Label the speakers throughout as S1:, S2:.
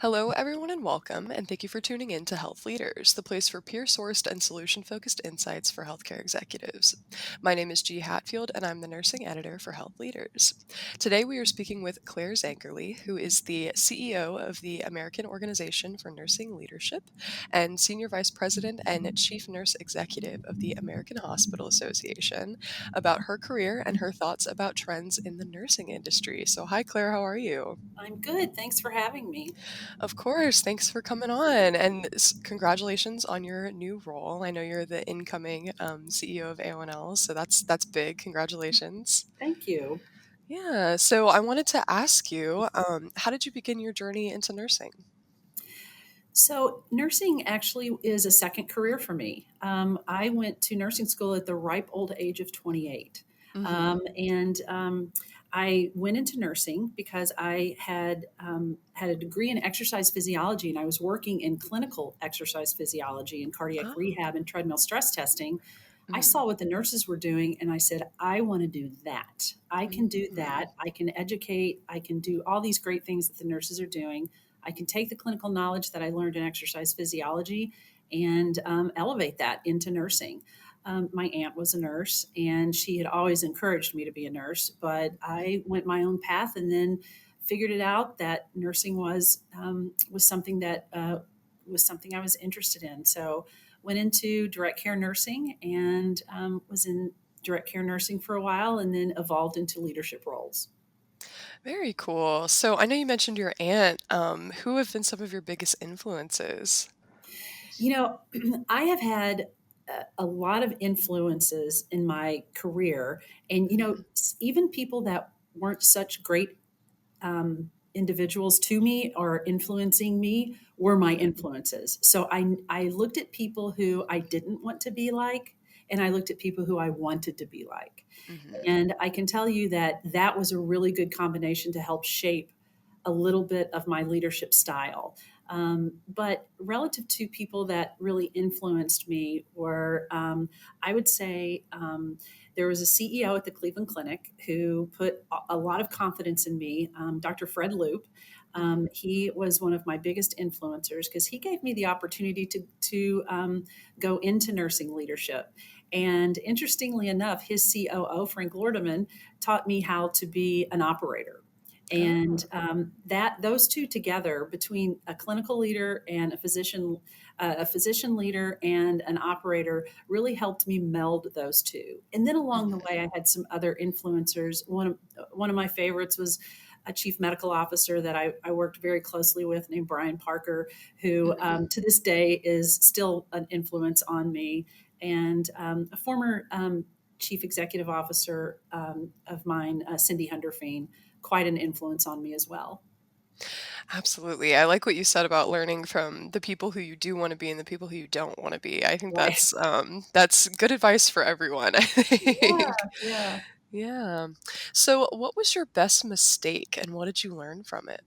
S1: Hello, everyone, and welcome, and thank you for tuning in to Health Leaders, the place for peer sourced and solution focused insights for healthcare executives. My name is G. Hatfield, and I'm the nursing editor for Health Leaders. Today, we are speaking with Claire Zangerle, who is the CEO of the American Organization for Nursing Leadership and Senior Vice President and Chief Nurse Executive of the American Hospital Association, about her career and her thoughts about trends in the nursing industry. So, hi, Claire, how are you?
S2: I'm good. Thanks for having me.
S1: Of course. Thanks for coming on. And congratulations on your new role. I know you're the incoming CEO of AONL, so that's big. Congratulations.
S2: Thank you.
S1: Yeah. So I wanted to ask you, how did you begin your journey into nursing?
S2: So, nursing actually is a second career for me. I went to nursing school at the ripe old age of 28.
S1: Hmm.
S2: And I went into nursing because I had a degree in exercise physiology, and I was working in clinical exercise physiology and cardiac
S1: Oh.
S2: rehab and treadmill stress testing. I
S1: Hmm.
S2: saw what the nurses were doing, and I said, I want to do that. I can do
S1: Hmm.
S2: that. I can educate. I can do all these great things that the nurses are doing. I can take the clinical knowledge that I learned in exercise physiology and elevate that into nursing. My aunt was a nurse, and she had always encouraged me to be a nurse, but I went my own path and then figured it out that nursing was something that was something I was interested in. So went into direct care nursing and was in direct care nursing for a while, and then evolved into leadership roles.
S1: Very cool. So I know you mentioned your aunt. Who have been some of your biggest influences?
S2: You know, I have had a lot of influences in my career, and
S1: Mhm.
S2: even people that weren't such great individuals to me or influencing me were my
S1: Mhm.
S2: influences. So I looked at people who I didn't want to be like, and I looked at people who I wanted to be like.
S1: Mhm.
S2: And I can tell you that that was a really good combination to help shape a little bit of my leadership style. But relative to people that really influenced me were, I would say, there was a CEO at the Cleveland Clinic who put a lot of confidence in me, Dr. Fred Loop.
S1: Mhm.
S2: He was one of my biggest influencers because he gave me the opportunity to go into nursing leadership. And interestingly enough, his COO, Frank Lordeman, taught me how to be an operator. And
S1: Oh.
S2: that those two together, between a clinical leader and a physician leader and an operator, really helped me meld those two. And then along the
S1: Mhm.
S2: way, I had some other influencers. One of my favorites was a chief medical officer that I worked very closely with, named Brian Parker, who
S1: Mhm.
S2: to this day is still an influence on me, and a former chief executive officer of mine, Cindy Hunderfein, quite an influence on me as well.
S1: Absolutely. I like what you said about learning from the people who you do want to be and the people who you don't want to be. I think
S2: Right.
S1: that's good advice for everyone, I
S2: Yeah.
S1: think.
S2: Yeah.
S1: Yeah. So, what was your best mistake and what did you learn from it?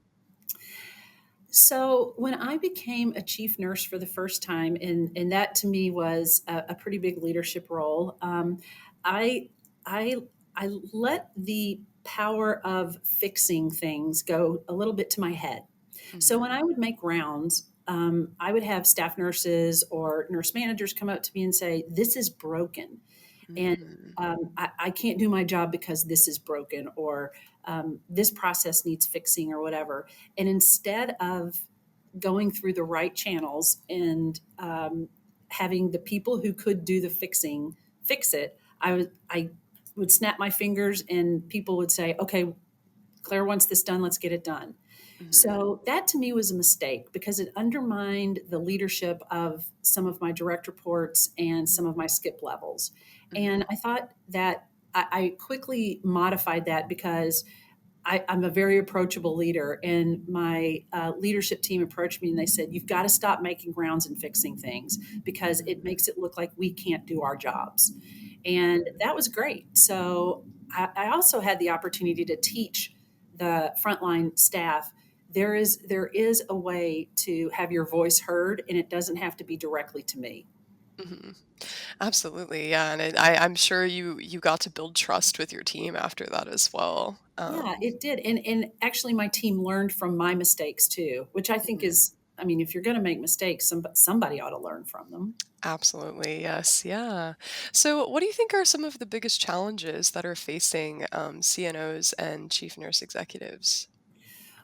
S2: So when I became a chief nurse for the first time, and that to me was a pretty big leadership role, I I I let the power of fixing things go a little bit to my head. So when
S1: Mhm.
S2: I would make rounds, I would have staff nurses or nurse managers come up to me and say, "This is broken," and
S1: Mm.
S2: I can't do my job because this is broken, or this process needs fixing, or whatever. And instead of going through the right channels and having the people who could do the fixing fix it, I would snap my fingers, and people would say, "Okay, Claire wants this done. Let's get it done."
S1: Mhm.
S2: So that to me was a mistake because it undermined the leadership of some of my direct reports and some of my skip levels. And
S1: Mhm.
S2: I thought that I quickly modified that because I'm a very approachable leader. And my leadership team approached me and they said, "You've got to stop making rounds and fixing things because it
S1: Mhm.
S2: makes it look like we can't do our jobs." And that was great. So I also had the opportunity to teach the frontline staff there is a way to have your voice heard, and it doesn't have to be directly to me.
S1: Mhm. Absolutely, yeah, and I'm sure you got to build trust with your team after that as well.
S2: Yeah,
S1: Um,
S2: it did. And actually my team learned from my mistakes too, which I think
S1: mhm.
S2: is, I mean, if you're going to make mistakes, somebody ought to learn from them.
S1: Absolutely, yes, yeah. So, what do you think are some of the biggest challenges that are facing CNOs and chief nurse executives?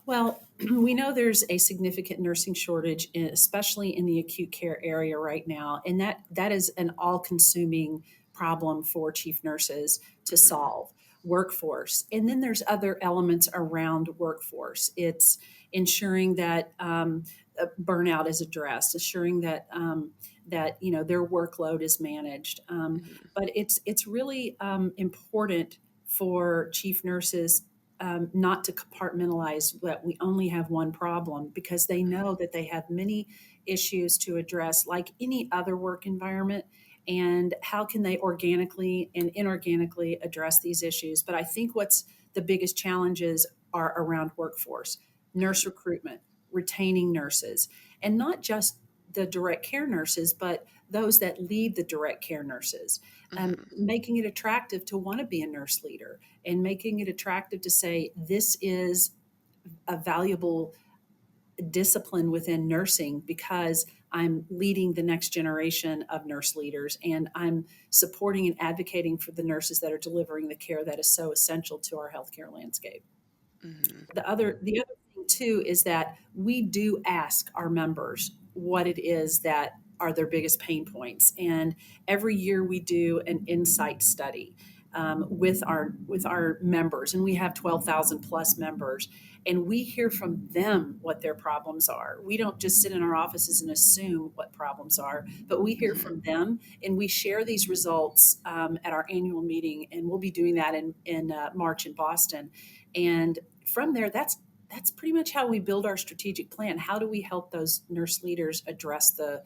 S2: Well, we know there's a significant nursing shortage, especially in the acute care area right now, and that is an all-consuming problem for chief nurses to
S1: Mhm,
S2: solve. Workforce, and then there's other elements around workforce. It's ensuring that burnout is addressed, ensuring that their workload is managed.
S1: mhm,
S2: But it's really important for chief nurses not to compartmentalize that we only have one problem, because they
S1: mhm,
S2: know that they have many issues to address like any other work environment. And how can they organically and inorganically address these issues? But I think what's the biggest challenges are around workforce, nurse
S1: mhm,
S2: recruitment, retaining nurses, and not just the direct care nurses, but those that lead the direct care nurses,
S1: mhm,
S2: making it attractive to want to be a nurse leader, and making it attractive to say this is a valuable discipline within nursing because I'm leading the next generation of nurse leaders, and I'm supporting and advocating for the nurses that are delivering the care that is so essential to our healthcare landscape.
S1: mhm,
S2: The other thing too is that we do ask our members what it is that are their biggest pain points, and every year we do an insight study with our members, and we have 12,000 plus members, and we hear from them what their problems are. We don't just sit in our offices and assume what problems are, but we hear
S1: mhm,
S2: from them, and we share these results at our annual meeting, and we'll be doing that in March in Boston. And from there, that's pretty much how we build our strategic plan. How do we help those nurse leaders address the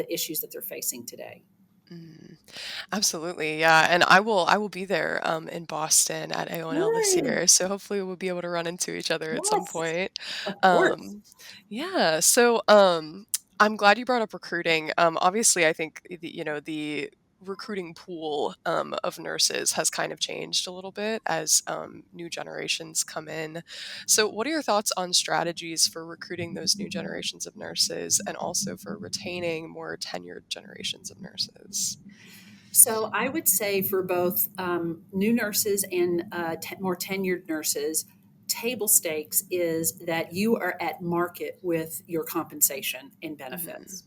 S2: issues that they're facing today?
S1: mhm. Absolutely, yeah, and I will be there, in Boston at AONL this
S2: Good.
S1: year, so hopefully we'll be able to run into each other at some
S2: Yes,
S1: point.
S2: of course.
S1: Um, yeah, so, I'm glad you brought up recruiting. Obviously, I think the recruiting pool, of nurses has kind of changed a little bit as, new generations come in. So what are your thoughts on strategies for recruiting those new generations of nurses and also for retaining more tenured generations of nurses?
S2: So I would say for both new nurses and more tenured nurses, table stakes is that you are at market with your compensation and
S1: Mhm,
S2: benefits.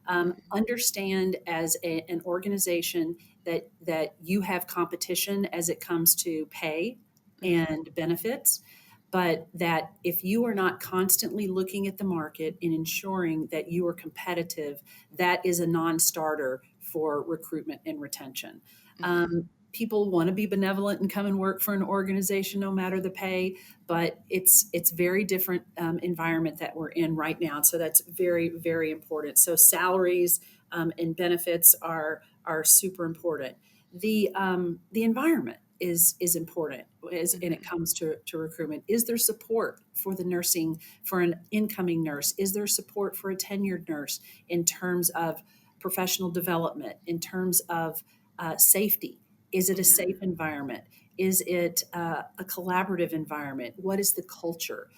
S1: mhm,
S2: Understand as an organization that you have competition as it comes to pay
S1: mhm,
S2: and benefits, but that if you are not constantly looking at the market and ensuring that you are competitive, that is a non-starter for recruitment and retention.
S1: mhm,
S2: People want to be benevolent and come and work for an organization no matter the pay, but it's very different environment that we're in right now. So that's very very important. So salaries and benefits are super important. The environment is important as and it
S1: mhm,
S2: comes to recruitment. Is there support for the nursing for an incoming nurse? Is there support for a tenured nurse in terms of professional development, in terms of safety? Is it a
S1: mhm,
S2: safe environment? Is it a collaborative environment? What is the culture?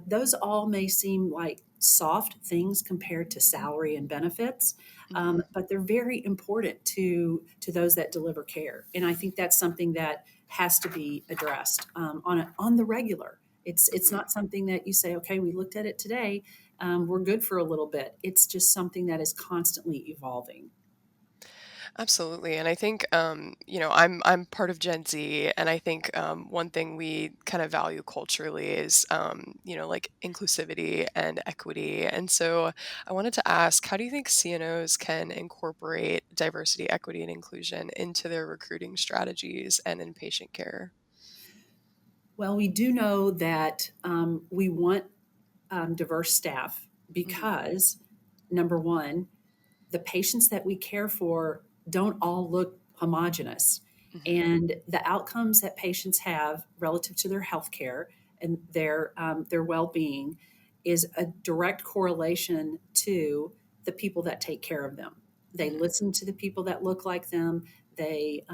S2: Those all may seem like soft things compared to salary and benefits,
S1: mhm,
S2: but they're very important to those that deliver care. And I think that's something that has to be addressed on the regular. It's
S1: mhm.
S2: not something that you say, okay, we looked at it today, we're good for a little bit. It's just something that is constantly evolving.
S1: Absolutely, and I think, I'm part of Gen Z, and I think, one thing we kind of value culturally is, like inclusivity and equity, and so I wanted to ask, how do you think CNOs can incorporate diversity, equity, and inclusion into their recruiting strategies and in patient care?
S2: Well, we do know that we want diverse staff
S1: Mhm,
S2: because, number one, the patients that we care for don't all look homogenous.
S1: mhm,
S2: And the outcomes that patients have relative to their health care and their well being is a direct correlation to the people that take care of them. They
S1: mhm,
S2: listen to the people that look like them. They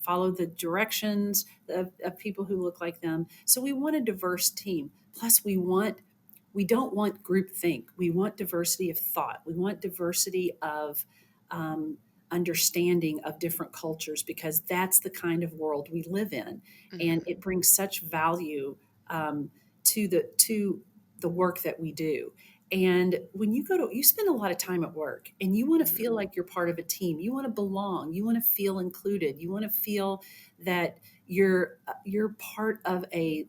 S2: follow the directions of people who look like them. So we want a diverse team. Plus, we don't want groupthink. We want diversity of thought. We want diversity of um, understanding of different cultures, because that's the kind of world we live in, and
S1: Mhm.
S2: it brings such value um, to the work that we do. And when you spend a lot of time at work and you want to feel
S1: Mhm.
S2: like you're part of a team, you want to belong, you want to feel included, you want to feel that you're part of a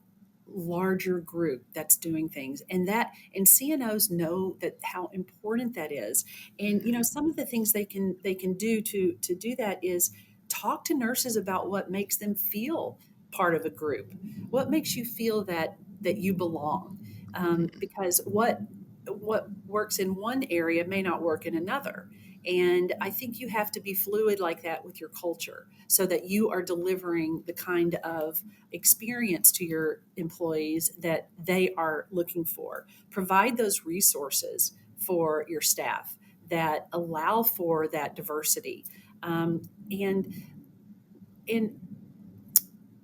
S2: larger group that's doing things, and CNOs know that how important that is. And
S1: Mhm.
S2: some of the things they can do to do that is talk to nurses about what makes them feel part of a group, what makes you feel that you belong,
S1: Mhm.
S2: because what works in one area may not work in another. And I think you have to be fluid like that with your culture, so that you are delivering the kind of experience to your employees that they are looking for. Provide those resources for your staff that allow for that diversity. Um, and and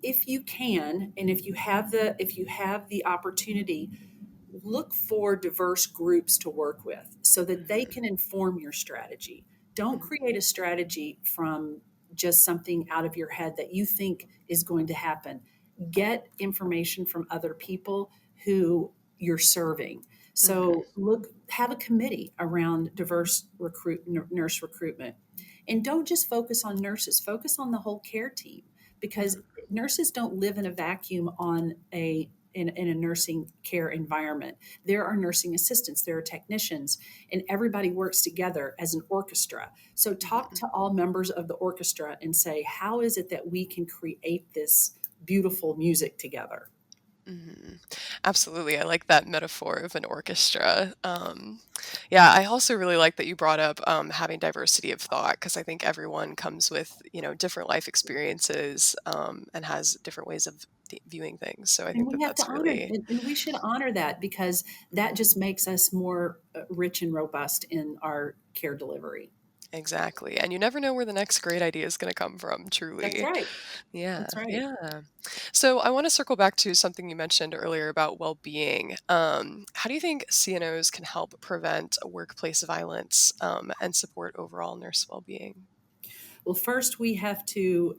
S2: if you can, and if you have the opportunity, look for diverse groups to work with so that they
S1: Mhm.
S2: can inform your strategy. Don't
S1: Mhm.
S2: create a strategy from just something out of your head that you think is going to happen. Get information from other people who you're serving.
S1: Mhm.
S2: So have a committee around diverse nurse recruitment. And don't just focus on nurses, focus on the whole care team, because
S1: Mhm.
S2: nurses don't live in a vacuum in a nursing care environment. There are nursing assistants, there are technicians, and everybody works together as an orchestra. So talk
S1: Mhm.
S2: to all members of the orchestra and say, how is it that we can create this beautiful music together?
S1: Mhm. Absolutely. I like that metaphor of an orchestra. Yeah, I also really like that you brought up having diversity of thought, because I think everyone comes with, different life experiences, and has different ways of viewing things. So I
S2: And
S1: think
S2: we
S1: that
S2: have to
S1: that's
S2: honor,
S1: really.
S2: and we should honor that, because that
S1: Mhm.
S2: just makes us more rich and robust in our care delivery.
S1: Exactly. And you never know where the next great idea is going to come from,
S2: That's
S1: truly.
S2: right.
S1: Yeah.
S2: That's right.
S1: Yeah. So I want to circle back to something you mentioned earlier about well-being. How do you think CNOs can help prevent workplace violence, and support overall nurse well-being?
S2: Well, first we have to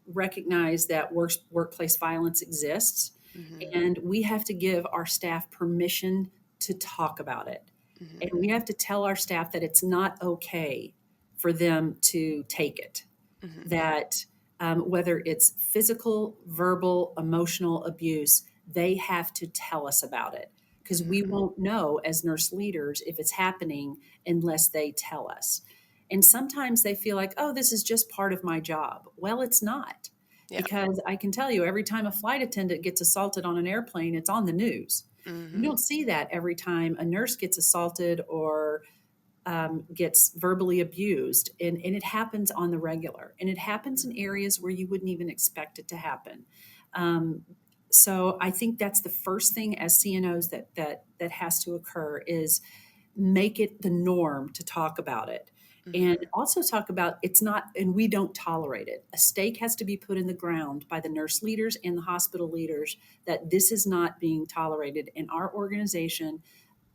S2: recognize that workplace violence exists,
S1: Hmm.
S2: and we have to give our staff permission to talk about it. And
S1: Hmm.
S2: we have to tell our staff that it's not okay for them to take it,
S1: Hmm.
S2: that whether it's physical, verbal, emotional abuse, they have to tell us about it, because we
S1: Hmm.
S2: won't know as nurse leaders if it's happening unless they tell us. And sometimes they feel like, oh, this is just part of my job. Well, it's not,
S1: Yeah.
S2: because I can tell you, every time a flight attendant gets assaulted on an airplane, it's on the news. You
S1: Hmm.
S2: don't see that every time a nurse gets assaulted or gets verbally abused, and it happens on the regular, and it happens in areas where you wouldn't even expect it to happen. um, so I think that's the first thing as CNOs that has to occur, is make it the norm to talk about it, and
S1: Hmm.
S2: also talk about it's not, and we don't tolerate it. A stake has to be put in the ground by the nurse leaders and the hospital leaders that this is not being tolerated in our organization,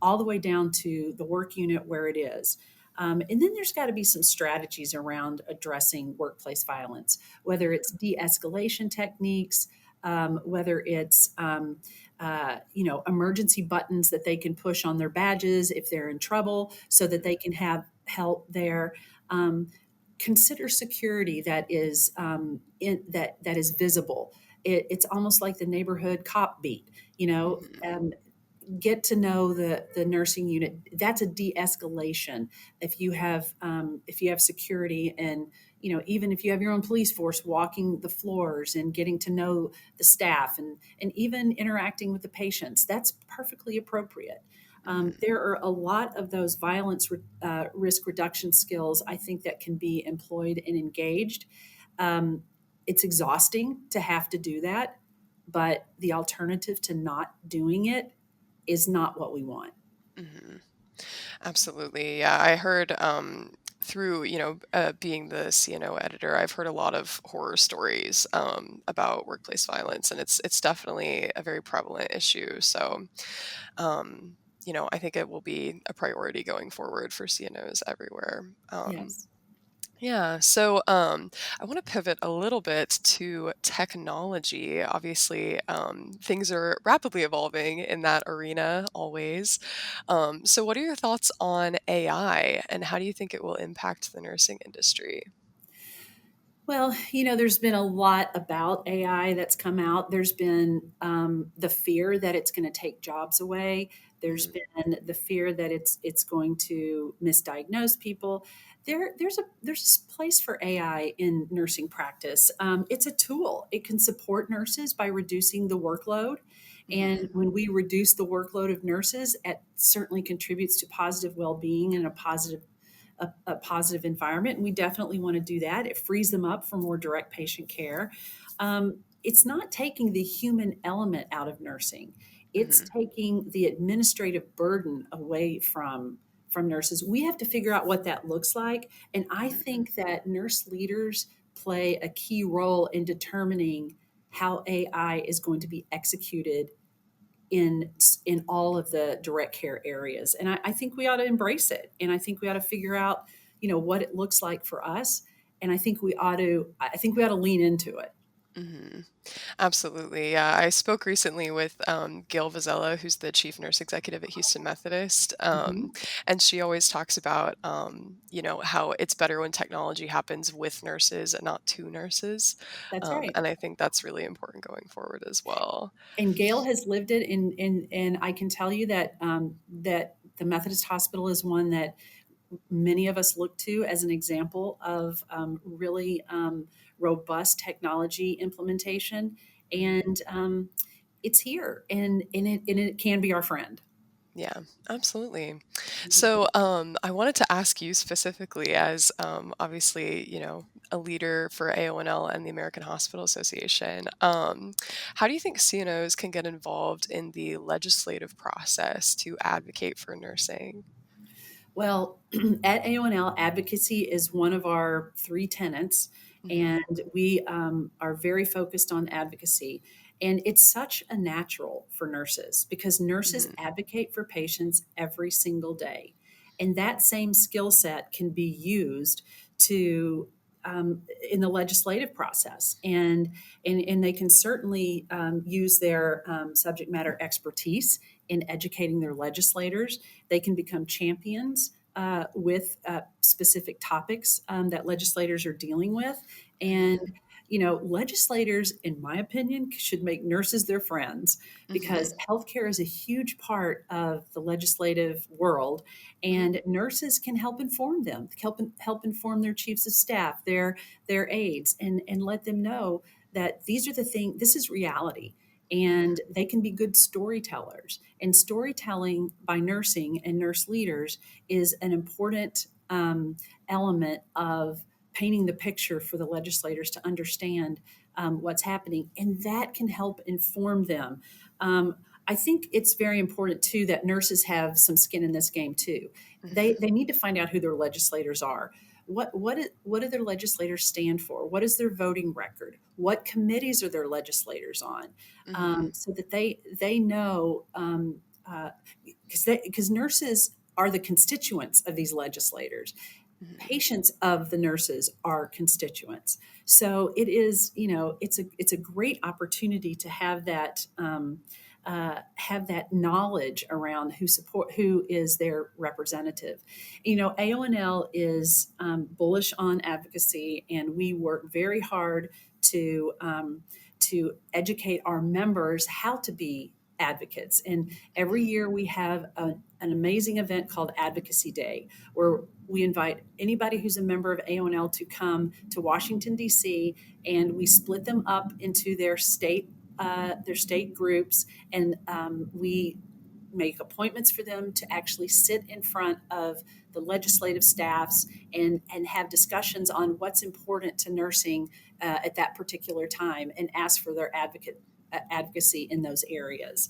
S2: all the way down to the work unit where it is. And then there's got to be some strategies around addressing workplace violence, whether it's de escalation techniques, whether it's emergency buttons that they can push on their badges if they're in trouble, so that they can have help there. Um, Consider security that is that is visible. It's almost like the neighborhood cop beat. You know,
S1: Hmm.
S2: get to know the nursing unit. That's a de-escalation. If you have security, and even if you have your own police force walking the floors and getting to know the staff, and even interacting with the patients, that's perfectly appropriate.
S1: Hmm.
S2: There are a lot of those violence risk reduction skills, I think, that can be employed and engaged. um, it's exhausting to have to do that, but the alternative to not doing it is not what we want.
S1: Hmm. Absolutely. Yeah, I heard through, being the CNO editor, I've heard a lot of horror stories about workplace violence, and it's definitely a very prevalent issue. So, I think it will be a priority going forward for CNOs everywhere.
S2: Yes.
S1: Yeah, so I want to pivot a little bit to technology. Obviously, things are rapidly evolving in that arena always. So, what are your thoughts on AI, and how do you think it will impact the nursing industry?
S2: Well, there's been a lot about AI that's come out. There's been the fear that it's going to take jobs away. There's
S1: Hmm.
S2: been the fear that it's going to misdiagnose people. There's a place for AI in nursing practice. It's a tool. It can support nurses by reducing the workload. And
S1: Hmm.
S2: when we reduce the workload of nurses, it certainly contributes to positive well-being and a positive environment. And we definitely want to do that. It frees them up for more direct patient care. It's not taking the human element out of nursing. It's
S1: Hmm.
S2: taking the administrative burden away from nurses. We have to figure out what that looks like. And I
S1: Hmm.
S2: think that nurse leaders play a key role in determining how AI is going to be executed in all of the direct care areas. And I think we ought to embrace it. And I think we ought to figure out, what it looks like for us. And I think we ought to lean into it.
S1: Hmm. Absolutely. Yeah. I spoke recently with Gail Vizella, who's the chief nurse executive at Houston Methodist.
S2: Mhm.
S1: And she always talks about, how it's better when technology happens with nurses and not to nurses.
S2: That's right.
S1: And I think that's really important going forward as well.
S2: And Gail has lived it, and I can tell you that the Methodist Hospital is one that many of us look to as an example of really robust technology implementation. And it's here, and it can be our friend.
S1: Yeah, absolutely.
S2: Mhm.
S1: So, I wanted to ask you specifically, as obviously, a leader for AONL and the American Hospital Association. How do you think CNOs can get involved in the legislative process to advocate for nursing?
S2: Well, at AONL, advocacy is one of our three tenets,
S1: Hmm.
S2: and we are very focused on advocacy. And it's such a natural for nurses because nurses
S1: Hmm.
S2: advocate for patients every single day. And that same skill set can be used to in the legislative process, and they can certainly use their subject matter expertise in educating their legislators. They can become champions with specific topics that legislators are dealing with. And,
S1: Hmm.
S2: legislators, in my opinion, should make nurses their friends because
S1: Hmm.
S2: healthcare is a huge part of the legislative world.
S1: Hmm.
S2: And nurses can help inform them, help inform their chiefs of staff, their aides, and let them know that these are the things, this is reality, and they can be good storytellers. And storytelling by nursing and nurse leaders is an important element of painting the picture for the legislators to understand what's happening, and that can help inform them. I think it's very important too that nurses have some skin in this game too. They
S1: Hmm.
S2: need to find out who their legislators are. What do their legislators stand for? What is their voting record? What committees are their legislators on?
S1: Hmm.
S2: So that they know, because nurses are the constituents of these legislators.
S1: Hmm.
S2: Patients of the nurses are constituents. So it is, it's a great opportunity to have that knowledge around who is their representative. AONL is bullish on advocacy, and we work very hard to educate our members how to be advocates. And every year we have an amazing event called Advocacy Day, where we invite anybody who's a member of AONL to come to Washington, D.C., and we split them up into their state groups, and we make appointments for them to actually sit in front of the legislative staffs and have discussions on what's important to nursing at that particular time and ask for their advocacy in those areas.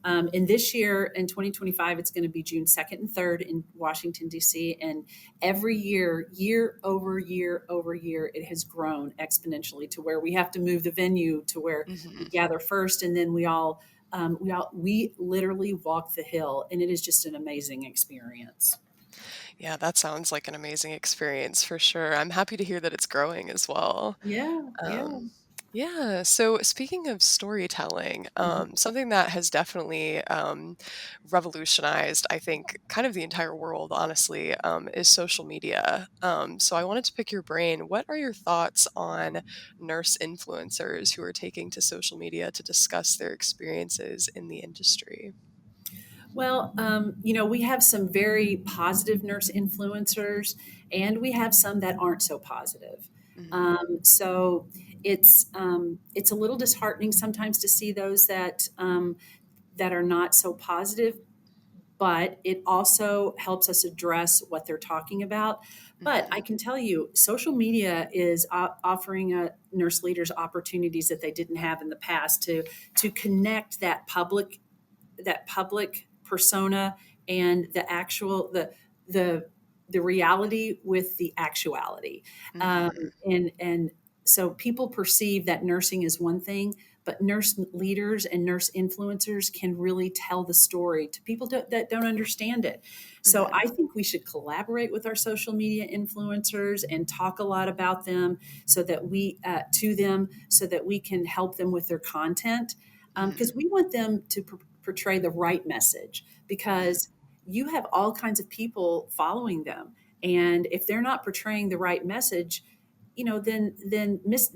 S2: And this year in 2025, it's going to be June 2nd and 3rd in Washington, D.C. And every year, year over year over year, it has grown exponentially to where we have to move the venue to where we
S1: Hmm.
S2: gather first, and then we literally walk the hill, and it is just an amazing experience.
S1: Yeah, that sounds like an amazing experience for sure. I'm happy to hear that it's growing as well.
S2: Yeah, yeah.
S1: Um, yeah, so speaking of storytelling, something that has definitely revolutionized, I think, kind of the entire world, honestly, is social media. So I wanted to pick your brain. What are your thoughts on nurse influencers who are taking to social media to discuss their experiences in the industry?
S2: Well, we have some very positive nurse influencers, and we have some that aren't so positive.
S1: Hmm.
S2: So it's a little disheartening sometimes to see those that are not so positive, but it also helps us address what they're talking about. But I
S1: Hmm.
S2: can tell you, social media is offering nurse leaders opportunities that they didn't have in the past to connect that public persona and the the reality with the actuality. um,
S1: Hmm.
S2: and so people perceive that nursing is one thing, but nurse leaders and nurse influencers can really tell the story to people that don't understand it. So
S1: Hmm.
S2: I think we should collaborate with our social media influencers and talk a lot about them, so that we to them, so that we can help them with their content, because
S1: Hmm.
S2: we want them to portray the right message, because you have all kinds of people following them, and if they're not portraying the right message, then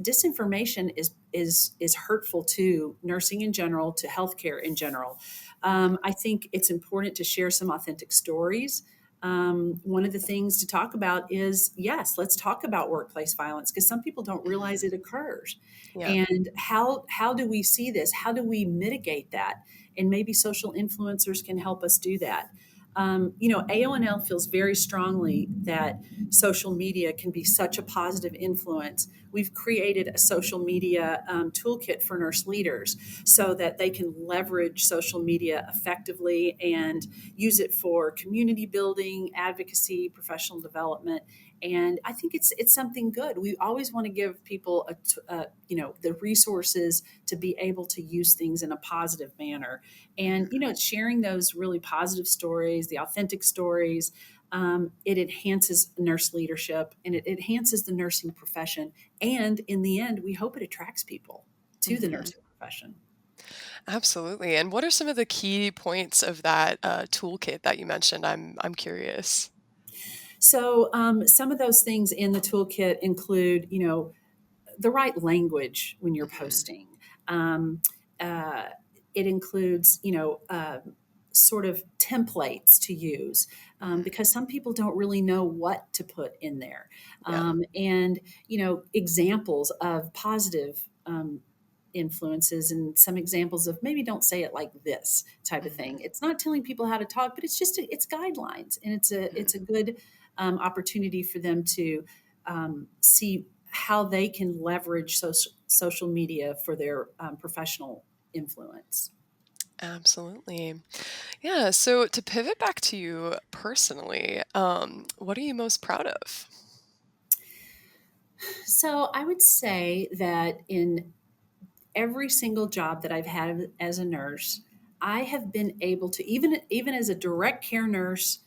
S2: disinformation is hurtful to nursing in general, to healthcare in general. I think it's important to share some authentic stories. One of the things to talk about is, yes, let's talk about workplace violence, because some people don't realize
S1: Hmm.
S2: it occurs.
S1: Yeah.
S2: And how do we see this? How do we mitigate that? And maybe social influencers can help us do that. AONL feels very strongly that social media can be such a positive influence. We've created a social media toolkit for nurse leaders so that they can leverage social media effectively and use it for community building, advocacy, professional development. And I think it's something good. We always want to give people the resources to be able to use things in a positive manner. And it's sharing those really positive stories, the authentic stories. It enhances nurse leadership, and it enhances the nursing profession. And in the end, we hope it attracts people to the
S1: Hmm.
S2: nursing profession.
S1: Absolutely. And what are some of the key points of that toolkit that you mentioned? I'm curious.
S2: So, some of those things in the toolkit include, the right language when you're
S1: Hmm.
S2: posting. Um, uh, it includes, sort of templates to use,
S1: Hmm.
S2: because some people don't really know what to put in there.
S1: Yeah.
S2: And, examples of positive influences, and some examples of maybe don't say it like this type of thing.
S1: Hmm.
S2: It's not telling people how to talk, but it's guidelines, and it's a
S1: Hmm.
S2: good opportunity for them to see how they can leverage social media for their professional influence.
S1: Absolutely. Yeah. So to pivot back to you personally, what are you most proud of?
S2: So I would say that in every single job that I've had as a nurse, I have been able to, even as a direct care nurse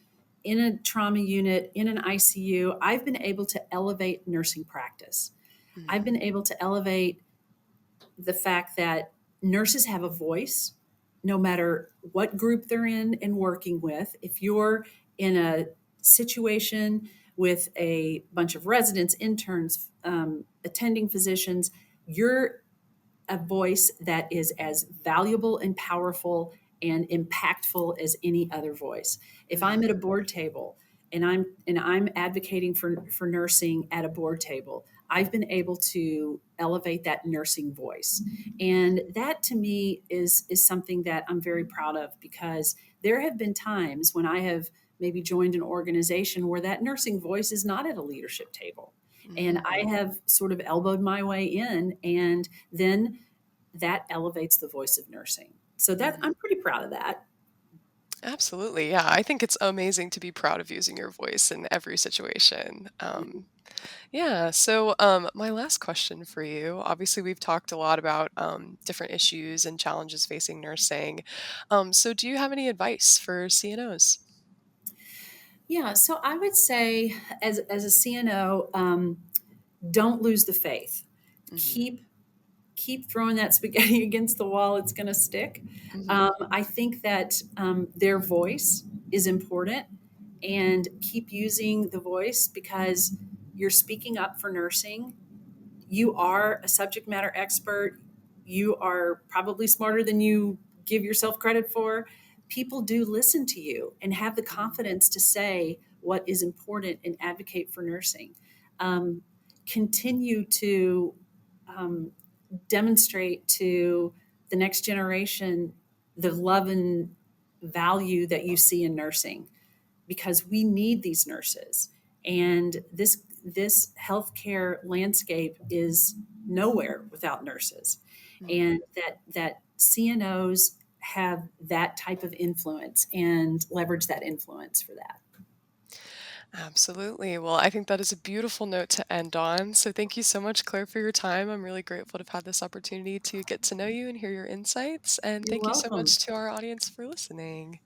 S2: in a trauma unit, in an ICU, I've been able to elevate nursing practice. I've
S1: Hmm.
S2: been able to elevate the fact that nurses have a voice no matter what group they're in and working with. If you're in a situation with a bunch of residents, interns, attending physicians, you're a voice that is as valuable and powerful and impactful as any other voice. If I'm at a
S1: Hmm.
S2: board table and I'm advocating for nursing at a board table, I've been able to elevate that nursing voice. And that to me is something that I'm very proud of, because there have been times when I have maybe joined an organization where that nursing voice is not at a leadership table. And I
S1: Hmm.
S2: have sort of elbowed my way in, and then that elevates the voice of nursing. So that I'm
S1: Hmm.
S2: pretty proud of that.
S1: Absolutely. Yeah. I think it's amazing to be proud of using your voice in every situation. Yeah. So, my last question for you, obviously, we've talked a lot about different issues and challenges facing nursing. So, do you have any advice for CNOs?
S2: Yeah, so I would say, as a CNO, don't lose the faith.
S1: Hmm.
S2: Keep throwing that spaghetti against the wall. It's going to stick.
S1: Hmm.
S2: I think that their voice is important, and keep using the voice because you're speaking up for nursing. You are a subject matter expert. You are probably smarter than you give yourself credit for. People do listen to you and have the confidence to say what is important and advocate for nursing. Um, Continue to um, demonstrate to the next generation the love and value that you see in nursing, because we need these nurses, and this healthcare landscape is nowhere without nurses,
S1: Hmm.
S2: and that CNOs have that type of influence and leverage that influence for that.
S1: Absolutely. Well, I think that is a beautiful note to end on. So, thank you so much, Claire, for your time. I'm really grateful to have had this opportunity to get to know you and hear your insights. And
S2: You're
S1: thank you so much
S2: welcome.
S1: to our audience for listening.